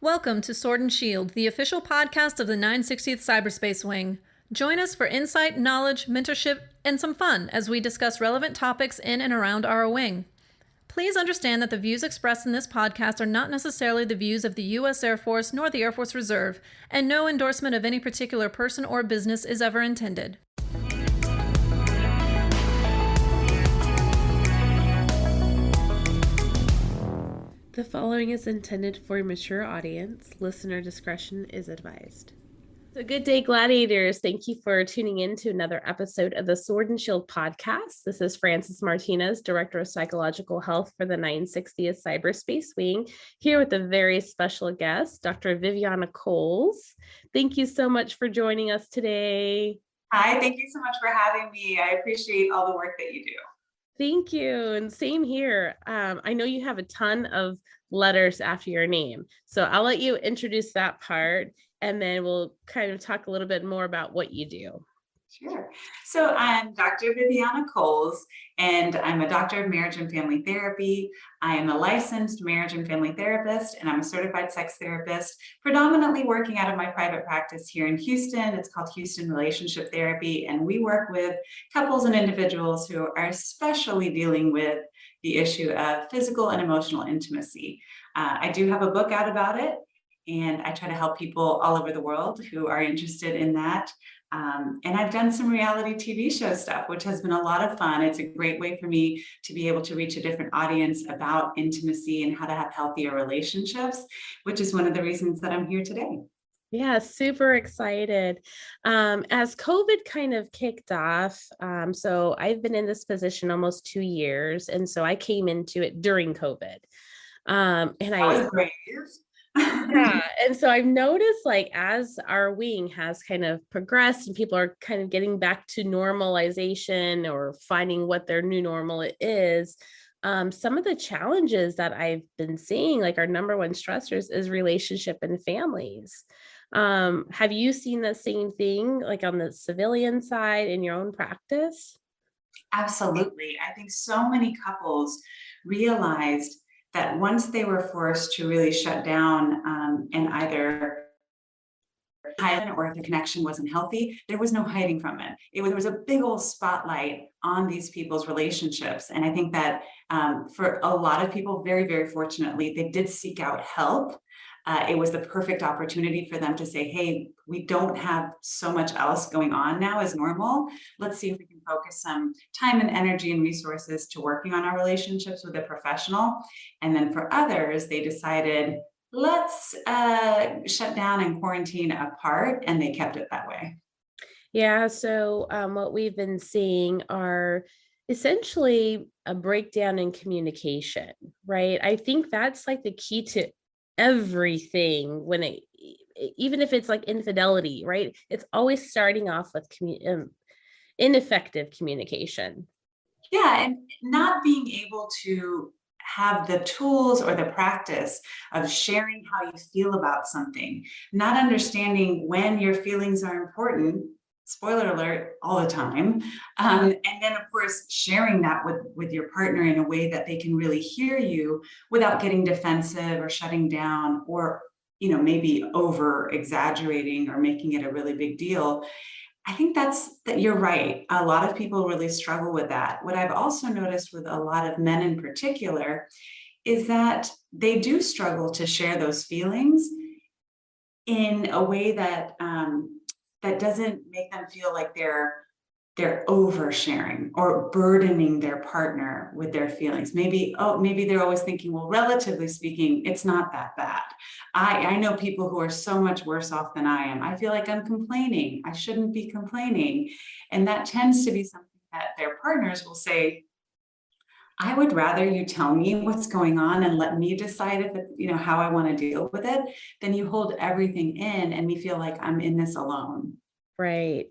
Welcome to Sword and Shield, the official podcast of the 960th Cyberspace Wing. Join us for insight, knowledge, mentorship, and some fun as we discuss relevant topics in and around our wing. Please understand that the views expressed in this podcast are not necessarily the views of the U.S. Air Force nor the Air Force Reserve, and no endorsement of any particular person or business is ever intended. The following is intended for a mature audience. Listener discretion is advised. So good day, gladiators. Thank you for tuning in to another episode of the Sword and Shield podcast. This is Frances Martinez, Director of Psychological Health for the 960th Cyberspace Wing, here with a very special guest, Dr. Viviana Coles. Thank you so much for joining us today. Hi, thank you so much for having me. I appreciate all the work that you do. Thank you. And same here. I know you have a ton of letters after your name, so I'll let you introduce that part, and then we'll kind of talk a little bit more about what you do. Sure. So I'm Dr. Viviana Coles, and I'm a doctor of marriage and family therapy. I am a licensed marriage and family therapist, and I'm a certified sex therapist, predominantly working out of my private practice here in Houston. It's called Houston Relationship Therapy, and we work with couples and individuals who are especially dealing with the issue of physical and emotional intimacy. I do have a book out about it, and I try to help people all over the world who are interested in that. And I've done some reality TV show stuff, which has been a lot of fun. It's a great way for me to be able to reach a different audience about intimacy and how to have healthier relationships, which is one of the reasons that I'm here today. Yeah, super excited. As COVID kind of kicked off, so I've been in this position almost 2 years, and so I came into it during COVID. That was great. Yeah, and so I've noticed, like, as our wing has kind of progressed and people are kind of getting back to normalization or finding what their new normal is, some of the challenges that I've been seeing, like our number one stressors, is relationship and families. Have you seen the same thing, like on the civilian side in your own practice? Absolutely. I think so many couples realized that once they were forced to really shut down and either hide, or if the connection wasn't healthy, there was no hiding from it. There was a big old spotlight on these people's relationships. And I think that for a lot of people, very, very fortunately, they did seek out help. It was the perfect opportunity for them to say, hey, we don't have so much else going on now as normal. Let's see if we can focus some time and energy and resources to working on our relationships with a professional. And then for others, they decided, let's shut down and quarantine apart, and they kept it that way. Yeah, so what we've been seeing are essentially a breakdown in communication, right? I think that's like the key to everything when even if it's like infidelity, right? It's always starting off with ineffective communication. Yeah, and not being able to have the tools or the practice of sharing how you feel about something, not understanding when your feelings are important, spoiler alert, all the time. And then of course, sharing that with your partner in a way that they can really hear you without getting defensive or shutting down, or maybe over exaggerating or making it a really big deal. I think that you're right. A lot of people really struggle with that. What I've also noticed with a lot of men in particular is that they do struggle to share those feelings in a way that that doesn't make them feel like they're oversharing or burdening their partner with their feelings. Maybe they're always thinking, well, relatively speaking, it's not that bad. I know people who are so much worse off than I am. I feel like I'm complaining. I shouldn't be complaining. And that tends to be something that their partners will say, I would rather you tell me what's going on and let me decide if it, how I want to deal with it, than you hold everything in and me feel like I'm in this alone. Right.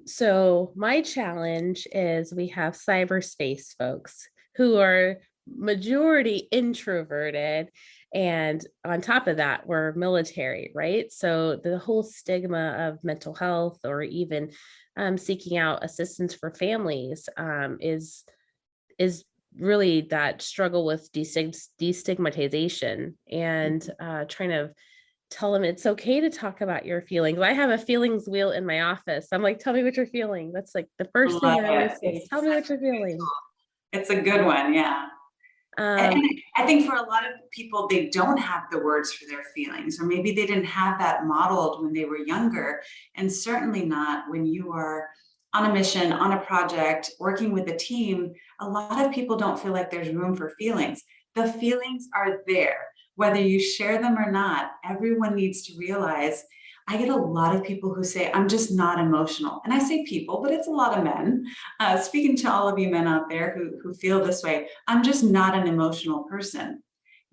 So my challenge is we have cyberspace folks who are majority introverted. And on top of that, we're military, right? So the whole stigma of mental health or even seeking out assistance for families is really that struggle with destigmatization and trying to tell them it's okay to talk about your feelings. I have a feelings wheel in my office. I'm like, tell me what you're feeling. That's like the first thing Love I it. always say. Tell me what you're feeling. It's a good one, yeah. Um, And I think for a lot of people, they don't have the words for their feelings, or maybe they didn't have that modeled when they were younger, and certainly not when you are on a mission, on a project, working with a team. A lot of people don't feel like there's room for feelings. The feelings are there, whether you share them or not. Everyone needs to realize. I get a lot of people who say, I'm just not emotional. And I say people, but it's a lot of men. Speaking to all of you men out there who feel this way, I'm just not an emotional person.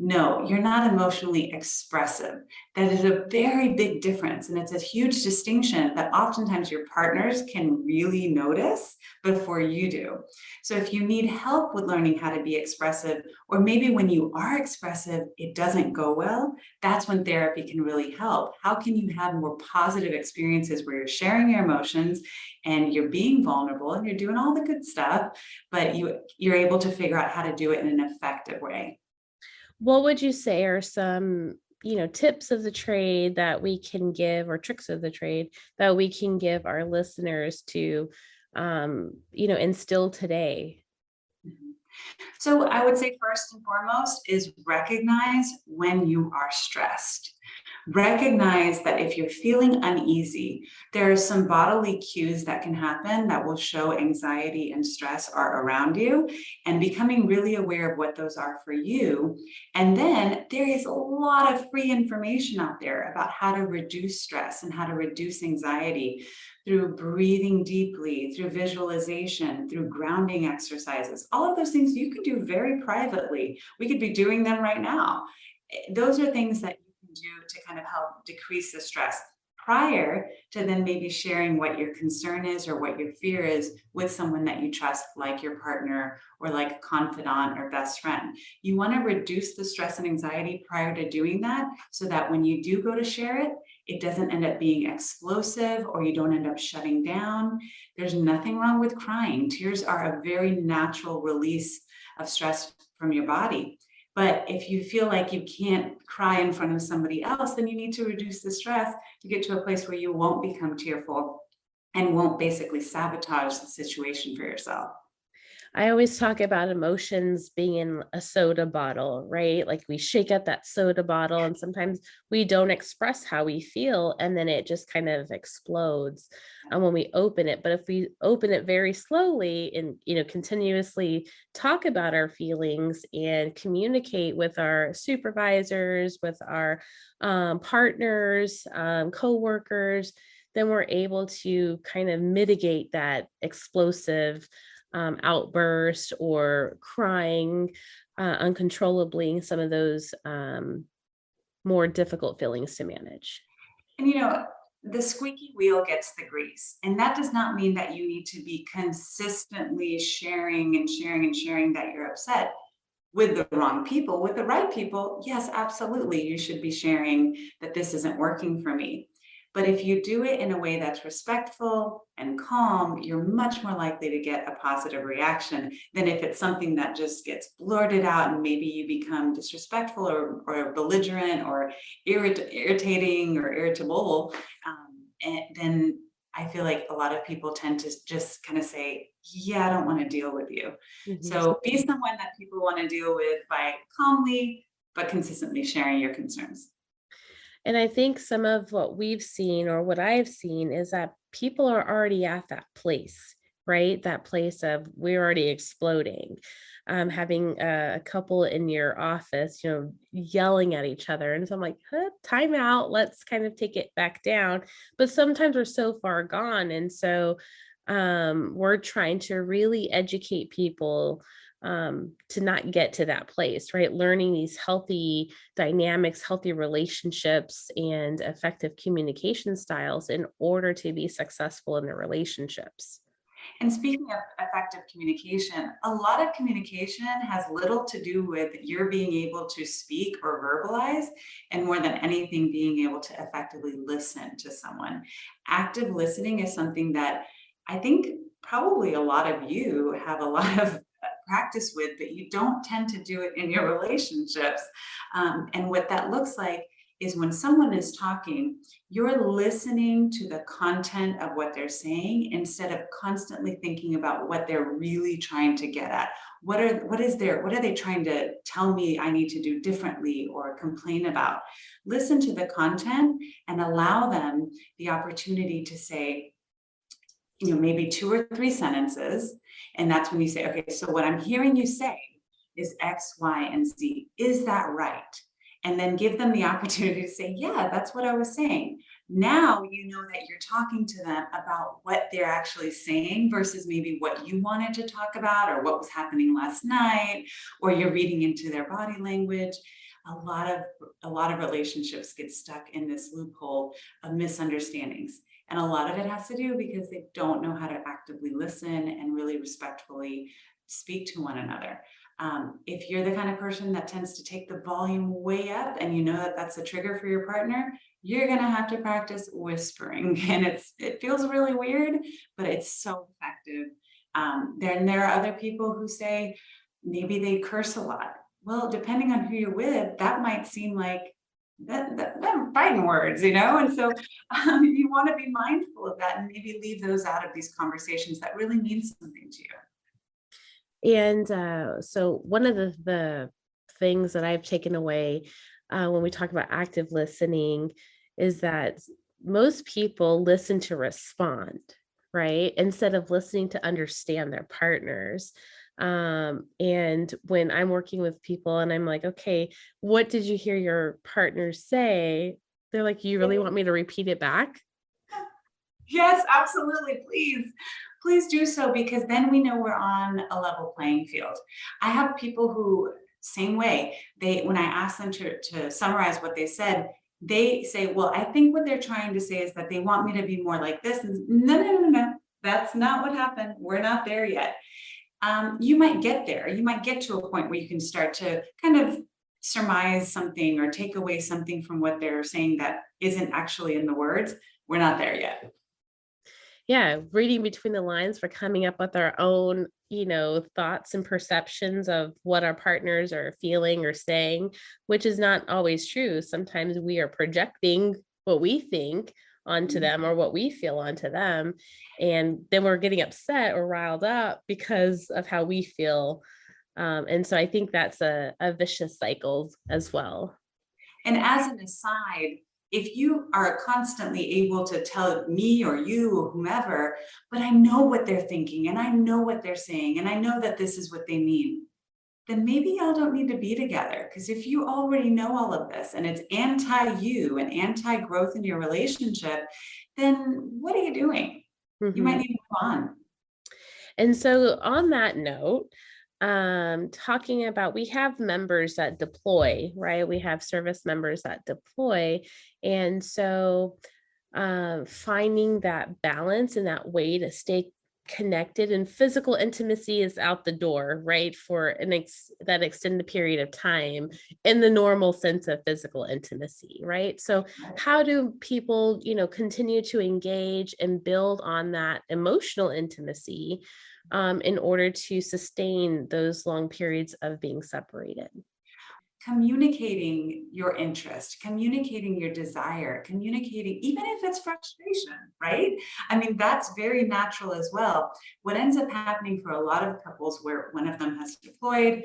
No, you're not emotionally expressive. That is a very big difference. And it's a huge distinction that oftentimes your partners can really notice before you do. So if you need help with learning how to be expressive, or maybe when you are expressive, it doesn't go well, that's when therapy can really help. How can you have more positive experiences where you're sharing your emotions and you're being vulnerable and you're doing all the good stuff, but you're able to figure out how to do it in an effective way? what would you say are some, tips of the trade that we can give, or tricks of the trade that we can give our listeners to, instill today? Mhm. So I would say first and foremost is recognize when you are stressed. Recognize that if you're feeling uneasy, there are some bodily cues that can happen that will show anxiety and stress are around you, and becoming really aware of what those are for you. And then there is a lot of free information out there about how to reduce stress and how to reduce anxiety through breathing deeply, through visualization, through grounding exercises. All of those things you can do very privately. We could be doing them right now. Those are things that you can do to kind of help decrease the stress prior to then maybe sharing what your concern is or what your fear is with someone that you trust, like your partner or like a confidant or best friend. You want to reduce the stress and anxiety prior to doing that, so that when you do go to share it, it doesn't end up being explosive or you don't end up shutting down. There's nothing wrong with crying. Tears are a very natural release of stress from your body. But if you feel like you can't cry in front of somebody else, then you need to reduce the stress to get to a place where you won't become tearful and won't basically sabotage the situation for yourself. I always talk about emotions being in a soda bottle, right? Like we shake up that soda bottle and sometimes we don't express how we feel and then it just kind of explodes when we open it. But if we open it very slowly and, continuously talk about our feelings and communicate with our supervisors, with our partners, coworkers, then we're able to kind of mitigate that explosive outburst or crying uncontrollably, some of those more difficult feelings to manage. And the squeaky wheel gets the grease. And that does not mean that you need to be consistently sharing and sharing and sharing that you're upset with the wrong people. With the right people, yes, absolutely, you should be sharing that this isn't working for me. But if you do it in a way that's respectful and calm, you're much more likely to get a positive reaction than if it's something that just gets blurted out and maybe you become disrespectful or belligerent or irritating or irritable. And then I feel like a lot of people tend to just kind of say, yeah, I don't want to deal with you. Mhm. So be someone that people want to deal with by calmly but consistently sharing your concerns. And I think some of what we've seen, or what I've seen, is that people are already at that place, right? That place of we're already exploding. Having a couple in your office, yelling at each other. And so I'm like, time out, let's kind of take it back down. But sometimes we're so far gone. And so we're trying to really educate people to not get to that place, right? Learning these healthy dynamics, healthy relationships, and effective communication styles in order to be successful in their relationships. And speaking of effective communication, a lot of communication has little to do with your being able to speak or verbalize, and more than anything, being able to effectively listen to someone. Active listening is something that I think probably a lot of you have a lot of practice with, but you don't tend to do it in your relationships. And what that looks like is when someone is talking, you're listening to the content of what they're saying instead of constantly thinking about what they're really trying to get at. What are they trying to tell me I need to do differently or complain about? Listen to the content and allow them the opportunity to say, maybe 2 or 3 sentences. And that's when you say, okay, so what I'm hearing you say is X, Y, and Z. Is that right? And then give them the opportunity to say, yeah, that's what I was saying. Now you know that you're talking to them about what they're actually saying versus maybe what you wanted to talk about or what was happening last night, or you're reading into their body language. A lot of relationships get stuck in this loophole of misunderstandings. And a lot of it has to do because they don't know how to actively listen and really respectfully speak to one another. If you're the kind of person that tends to take the volume way up and you know that that's a trigger for your partner, you're going to have to practice whispering. And it feels really weird, but it's so effective. Then there are other people who say maybe they curse a lot. Well, depending on who you're with, that might seem like that fighting words, and so you want to be mindful of that and maybe leave those out of these conversations that really mean something to you. And so one of the things that I've taken away when we talk about active listening is that most people listen to respond, right? Instead of listening to understand their partners. And when I'm working with people and I'm like, okay, what did you hear your partner say? They're like, you really want me to repeat it back? Yes, absolutely. Please do so, because then we know we're on a level playing field. I have people who, same way, when I ask them to summarize what they said, they say, well, I think what they're trying to say is that they want me to be more like this. And no. That's not what happened. We're not there yet. You might get there. You might get to a point where you can start to kind of surmise something or take away something from what they're saying that isn't actually in the words. We're not there yet. Yeah, reading between the lines, for coming up with our own, thoughts and perceptions of what our partners are feeling or saying, which is not always true. Sometimes we are projecting what we think onto them or what we feel onto them. And then we're getting upset or riled up because of how we feel. And so I think that's a vicious cycle as well. And as an aside, if you are constantly able to tell me or you or whomever, but I know what they're thinking and I know what they're saying and I know that this is what they mean, then maybe y'all don't need to be together. Because if you already know all of this and it's anti-you and anti-growth in your relationship, then what are you doing? You might need to move on. And so on that note, talking about, we have members that deploy, right? We have service members that deploy. And so finding that balance and that way to stay connected, and physical intimacy is out the door, right? For that extended period of time in the normal sense of physical intimacy, right? So how do people, continue to engage and build on that emotional intimacy in order to sustain those long periods of being separated? Communicating your interest, communicating your desire, communicating, even if it's frustration, right? I mean, that's very natural as well. What ends up happening for a lot of couples where one of them has deployed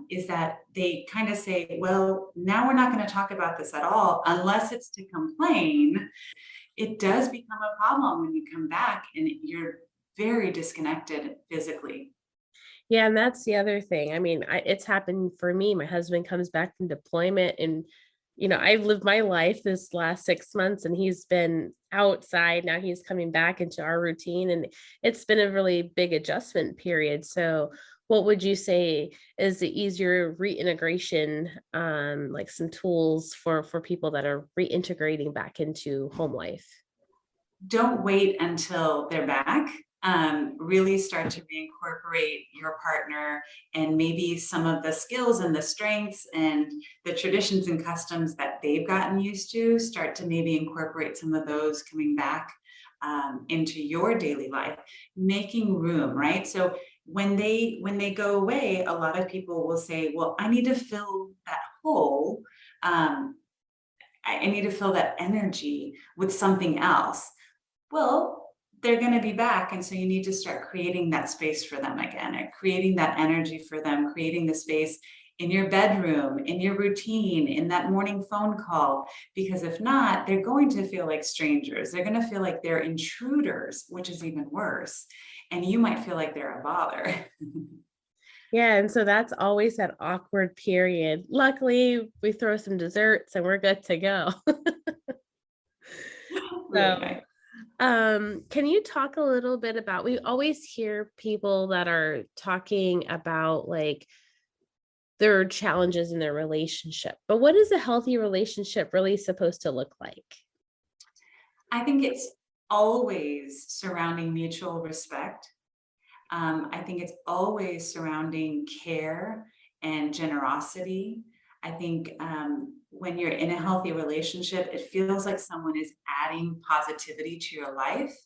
is that they kind of say, well, now we're not going to talk about this at all unless it's to complain. It does become a problem when you come back and you're very disconnected physically. Yeah, and that's the other thing. I mean, it's happened for me. My husband comes back from deployment and, I've lived my life this last 6 months and he's been outside. Now he's coming back into our routine and it's been a really big adjustment period. So what would you say is the easier reintegration, like some tools for people that are reintegrating back into home life? Don't wait until they're back. Really start to reincorporate your partner and maybe some of the skills and the strengths and the traditions and customs that they've gotten used to. Start to maybe incorporate some of those coming back into your daily life, making room, right? So When they go away, a lot of people will say, well, I need to fill that hole. Um, I need to fill that energy with something else. Well, they're going to be back. And so you need to start creating that space for them again, and creating that energy for them, creating the space in your bedroom, in your routine, in that morning phone call. Because if not, they're going to feel like strangers. They're going to feel like they're intruders, which is even worse. And you might feel like they're a bother. Yeah, and so that's always that awkward period. Luckily, we throw some desserts and we're good to go. Really So, nice. can you talk a little bit about, we always hear people that are talking about like their challenges in their relationship, but what is a healthy relationship really supposed to look like? I think it's always surrounding mutual respect. I think it's always surrounding care and generosity. I think when you're in a healthy relationship, it feels like someone is adding positivity to your life,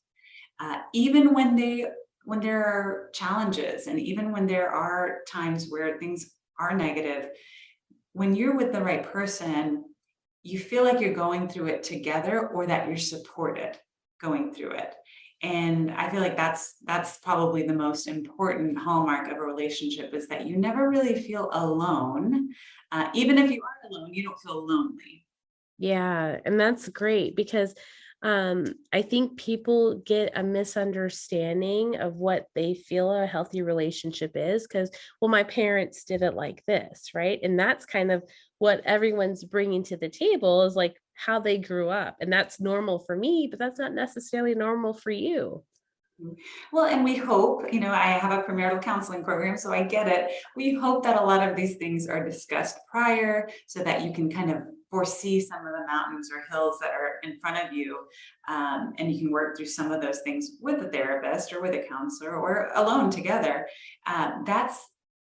even when there are challenges, and even when there are times where things are negative. When you're with the right person, you feel like you're going through it together, or that you're supported going through it. And I feel like that's probably the most important hallmark of a relationship, is that you never really feel alone. Even if you are alone, you don't feel lonely. Yeah, and that's great because I think people get a misunderstanding of what they feel a healthy relationship is because, well, my parents did it like this, right? And that's kind of what everyone's bringing to the table is like how they grew up. And that's normal for me, but that's not necessarily normal for you. Well, and we hope, I have a premarital counseling program, so I get it. We hope that a lot of these things are discussed prior, so that you can kind of foresee some of the mountains or hills that are in front of you. And you can work through some of those things with a therapist or with a counselor or alone together. That's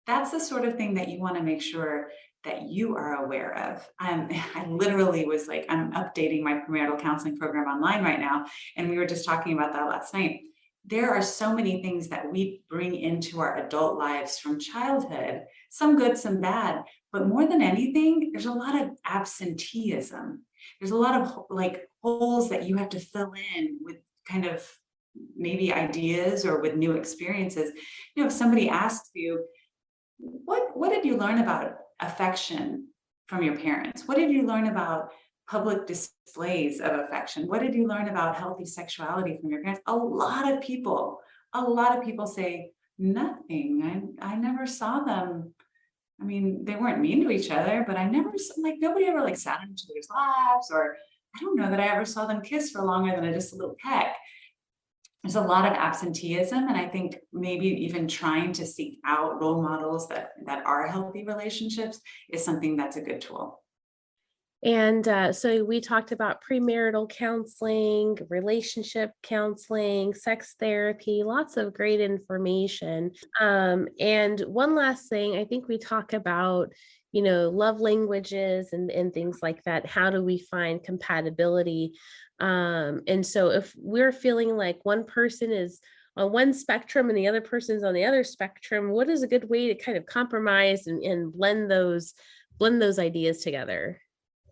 the sort of thing that you want to make sure that you are aware of. I literally was like, I'm updating my premarital counseling program online right now. And we were just talking about that last night. There are so many things that we bring into our adult lives from childhood, some good, some bad, but more than anything, there's a lot of absenteeism. There's a lot of like holes that you have to fill in with kind of maybe ideas or with new experiences. If somebody asks you, what did you learn about affection from your parents? What did you learn about public displays of affection? What did you learn about healthy sexuality from your parents? A lot of people say nothing. I never saw them. I mean, they weren't mean to each other, but like nobody ever like sat on each other's laps, or I don't know that I ever saw them kiss for longer than just a little peck. There's a lot of absenteeism, and I think maybe even trying to seek out role models that are healthy relationships is something that's a good tool. And so we talked about premarital counseling, relationship counseling, sex therapy, lots of great information. And one last thing, I think we talk about, love languages and things like that. How do we find compatibility? And so if we're feeling like one person is on one spectrum and the other person's on the other spectrum, what is a good way to kind of compromise and blend those ideas together?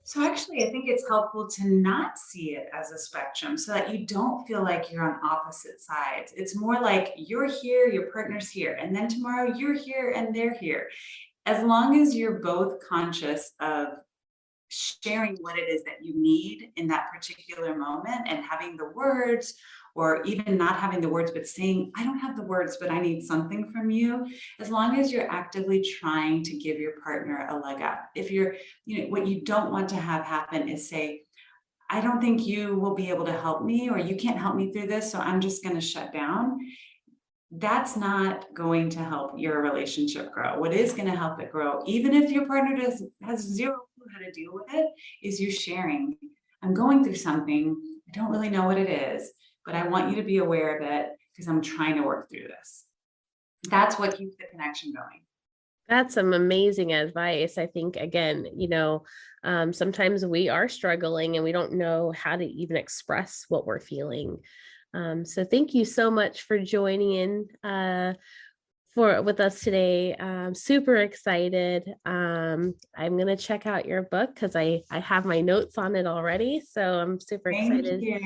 So actually, I think it's helpful to not see it as a spectrum, so that you don't feel like you're on opposite sides. It's more like you're here, your partner's here, and then tomorrow you're here and they're here. As long as you're both conscious of sharing what it is that you need in that particular moment, and having the words, or even not having the words but saying, I don't have the words but I need something from you. As long as you're actively trying to give your partner a leg up. If you're, what you don't want to have happen is say, I don't think you will be able to help me, or you can't help me through this, so I'm just going to shut down. That's not going to help your relationship grow. What is going to help it grow, even if your partner has zero clue how to deal with it, is you sharing. I'm going through something. I don't really know what it is, but I want you to be aware of it because I'm trying to work through this. That's what keeps the connection going. That's some amazing advice. I think, again, sometimes we are struggling and we don't know how to even express what we're feeling. So thank you so much for joining in with us today. Super excited. I'm gonna check out your book because I have my notes on it already. So I'm super Thank excited. you.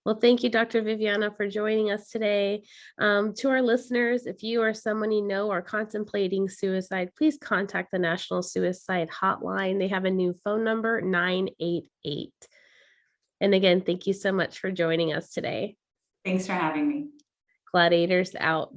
Well, thank you, Dr. Viviana, for joining us today. To our listeners, if you or someone you know are contemplating suicide, please contact the National Suicide Hotline. They have a new phone number, 988. And again, thank you so much for joining us today. Thanks for having me. Gladiators out.